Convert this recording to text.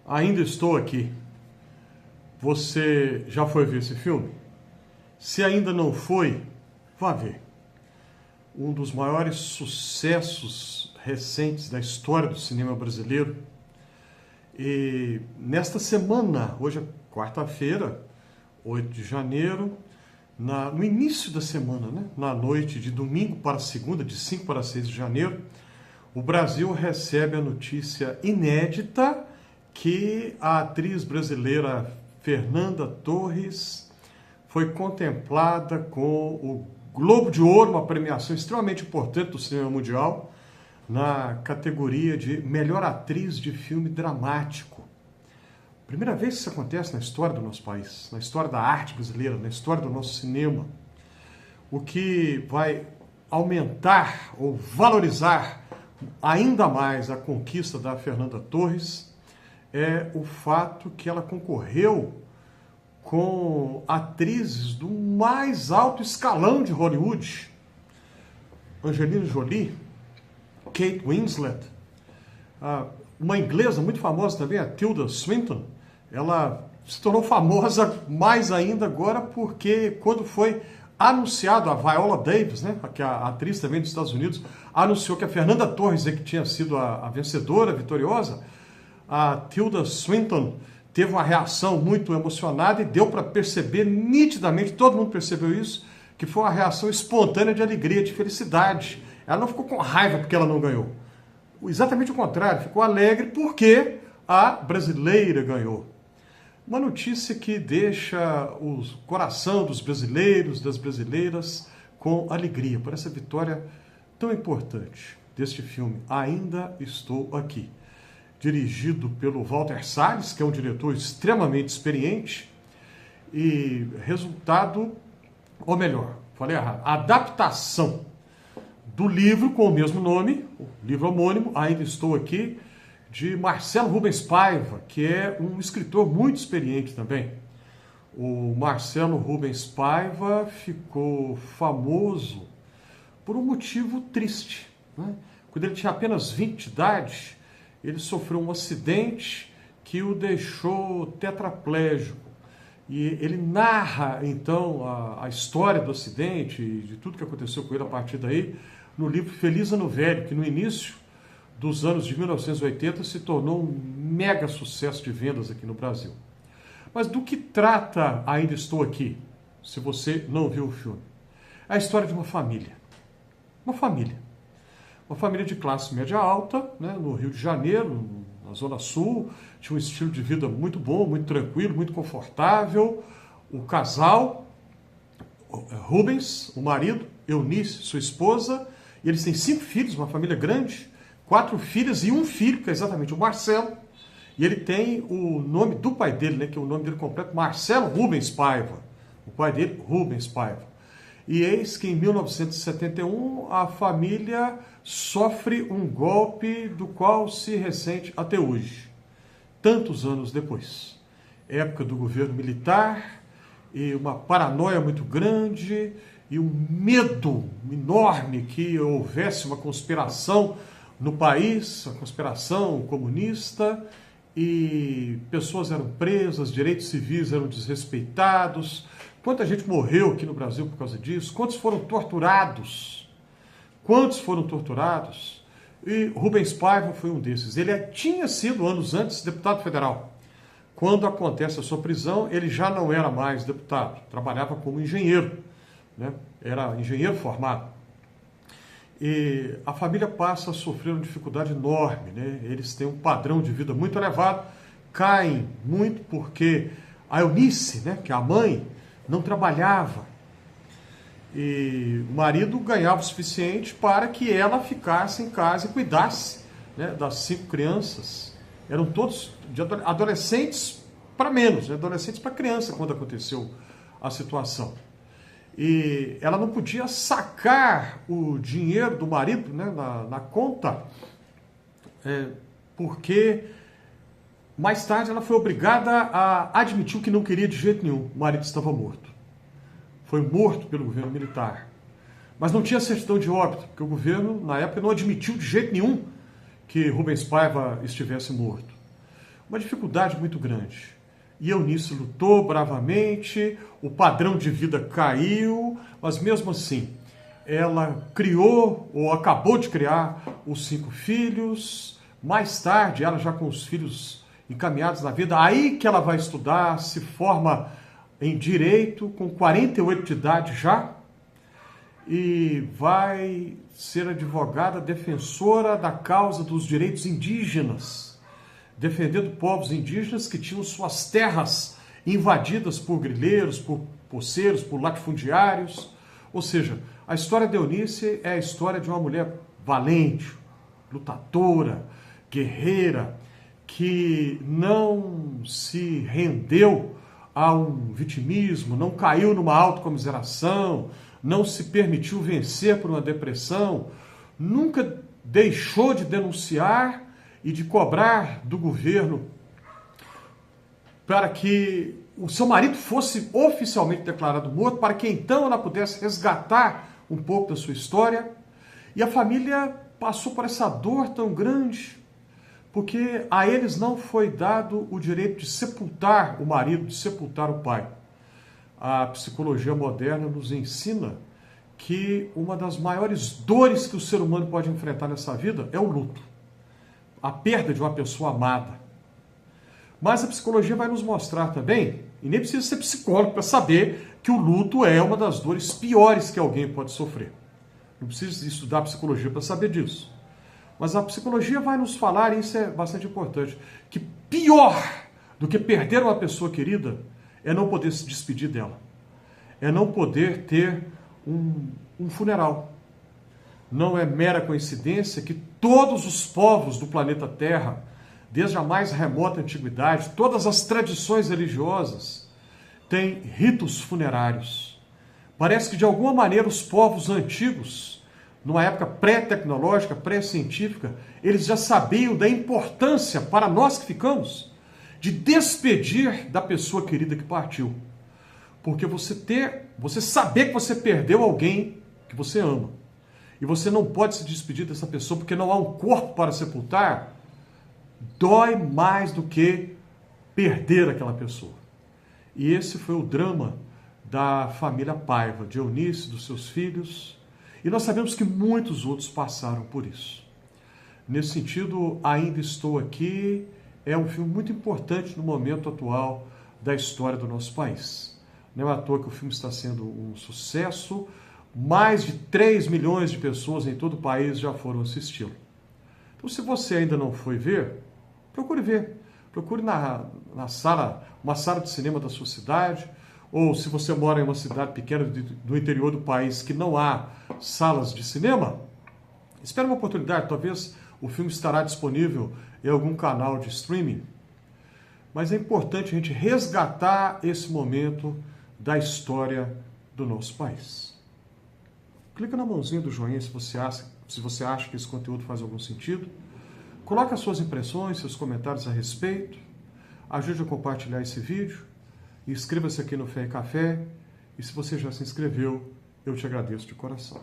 Ainda estou aqui. Você já foi ver esse filme? Se ainda não foi, vá ver. Um dos maiores sucessos recentes da história do cinema brasileiro. E nesta semana, hoje é quarta-feira, 8 de janeiro, no início da semana, na noite de domingo para segunda, de 5 para 6 de janeiro, o Brasil recebe a notícia inédita que a atriz brasileira Fernanda Torres foi contemplada com o Globo de Ouro, uma premiação extremamente importante do cinema mundial, na categoria de melhor atriz de filme dramático. Primeira vez que isso acontece na história do nosso país, na história da arte brasileira, na história do nosso cinema. O que vai aumentar ou valorizar ainda mais a conquista da Fernanda Torres é o fato que ela concorreu com atrizes do mais alto escalão de Hollywood. Angelina Jolie, Kate Winslet, uma inglesa muito famosa também, a Tilda Swinton. Ela se tornou famosa mais ainda agora porque quando foi anunciado, a Viola Davis, que é a atriz também dos Estados Unidos, anunciou que a Fernanda Torres que tinha sido a vencedora, a vitoriosa, a Tilda Swinton teve uma reação muito emocionada e deu para perceber nitidamente, todo mundo percebeu isso, que foi uma reação espontânea de alegria, de felicidade. Ela não ficou com raiva porque ela não ganhou. Exatamente o contrário, ficou alegre porque a brasileira ganhou. Uma notícia que deixa o coração dos brasileiros, das brasileiras, com alegria por essa vitória tão importante deste filme. Ainda Estou Aqui. Dirigido pelo Walter Salles, que é um diretor extremamente experiente, e resultado, ou melhor, falei errado, adaptação do livro com o mesmo nome, o livro homônimo, Ainda Estou Aqui, de Marcelo Rubens Paiva, que é um escritor muito experiente também. O Marcelo Rubens Paiva ficou famoso por um motivo triste. Quando ele tinha apenas 20 de idade, ele sofreu um acidente que o deixou tetraplégico. E ele narra, então, a história do acidente e de tudo que aconteceu com ele a partir daí, no livro Feliz Ano Velho, que no início dos anos de 1980 se tornou um mega sucesso de vendas aqui no Brasil. Mas do que trata Ainda Estou Aqui, se você não viu o filme? É a história de uma família. Uma família de classe média alta, no Rio de Janeiro, na Zona Sul, tinha um estilo de vida muito bom, muito tranquilo, muito confortável. O casal, Rubens, o marido, Eunice, sua esposa, e eles têm 5 filhos, uma família grande, 4 filhas e um filho, que é exatamente o Marcelo, e ele tem o nome do pai dele, que é o nome dele completo, Marcelo Rubens Paiva. O pai dele, Rubens Paiva. E eis que em 1971 a família sofre um golpe do qual se ressente até hoje, tantos anos depois. Época do governo militar, e uma paranoia muito grande, e um medo enorme que houvesse uma conspiração no país, a conspiração comunista, e pessoas eram presas, direitos civis eram desrespeitados. Quanta gente morreu aqui no Brasil por causa disso? Quantos foram torturados? E Rubens Paiva foi um desses. Ele tinha sido, anos antes, deputado federal. Quando acontece a sua prisão, ele já não era mais deputado, trabalhava como engenheiro, era engenheiro formado. E a família passa a sofrer uma dificuldade enorme, Eles têm um padrão de vida muito elevado, caem muito porque a Eunice, que é a mãe, não trabalhava. E o marido ganhava o suficiente para que ela ficasse em casa e cuidasse das 5 crianças. Eram todos de adolescentes para menos, adolescentes para criança quando aconteceu a situação. E ela não podia sacar o dinheiro do marido na conta, porque mais tarde ela foi obrigada a admitir o que não queria de jeito nenhum. O marido estava morto. Foi morto pelo governo militar. Mas não tinha certidão de óbito, porque o governo, na época, não admitiu de jeito nenhum que Rubens Paiva estivesse morto. uma dificuldade muito grande. E Eunice lutou bravamente, o padrão de vida caiu, mas mesmo assim, ela criou, ou acabou de criar, os 5 filhos. Mais tarde, ela já com os filhos encaminhados na vida, aí que ela vai estudar, se forma em Direito, com 48 de idade já, e vai ser advogada defensora da causa dos direitos indígenas, defendendo povos indígenas que tinham suas terras invadidas por grileiros, por poceiros, por latifundiários. Ou seja, a história de Eunice é a história de uma mulher valente, lutadora, guerreira, que não se rendeu a um vitimismo, não caiu numa autocomiseração, não se permitiu vencer por uma depressão, nunca deixou de denunciar e de cobrar do governo para que o seu marido fosse oficialmente declarado morto, para que então ela pudesse resgatar um pouco da sua história. E a família passou por essa dor tão grande, porque a eles não foi dado o direito de sepultar o marido, de sepultar o pai. A psicologia moderna nos ensina que uma das maiores dores que o ser humano pode enfrentar nessa vida é o luto, a perda de uma pessoa amada. Mas a psicologia vai nos mostrar também, e nem precisa ser psicólogo para saber, que o luto é uma das dores piores que alguém pode sofrer. Não precisa estudar psicologia para saber disso. Mas a psicologia vai nos falar, e isso é bastante importante, que pior do que perder uma pessoa querida é não poder se despedir dela. É não poder ter um funeral. Não é mera coincidência que todos os povos do planeta Terra, desde a mais remota antiguidade, todas as tradições religiosas têm ritos funerários. Parece que de alguma maneira os povos antigos, numa época pré-tecnológica, pré-científica, eles já sabiam da importância para nós que ficamos de despedir da pessoa querida que partiu. Porque você saber que você perdeu alguém que você ama, e você não pode se despedir dessa pessoa porque não há um corpo para sepultar, dói mais do que perder aquela pessoa. E esse foi o drama da família Paiva, de Eunice, dos seus filhos, e nós sabemos que muitos outros passaram por isso. Nesse sentido, Ainda Estou Aqui é um filme muito importante no momento atual da história do nosso país. Não é à toa que o filme está sendo um sucesso, mais de 3 milhões de pessoas em todo o país já foram assisti-lo. Então, se você ainda não foi ver, procure ver. Procure na sala, uma sala de cinema da sua cidade, ou se você mora em uma cidade pequena do interior do país que não há salas de cinema, espere uma oportunidade, talvez o filme estará disponível em algum canal de streaming. Mas é importante a gente resgatar esse momento da história do nosso país. Clica na mãozinha do joinha se você acha que esse conteúdo faz algum sentido. Coloque as suas impressões, seus comentários a respeito. Ajude a compartilhar esse vídeo. Inscreva-se aqui no Fé e Café. E se você já se inscreveu, eu te agradeço de coração.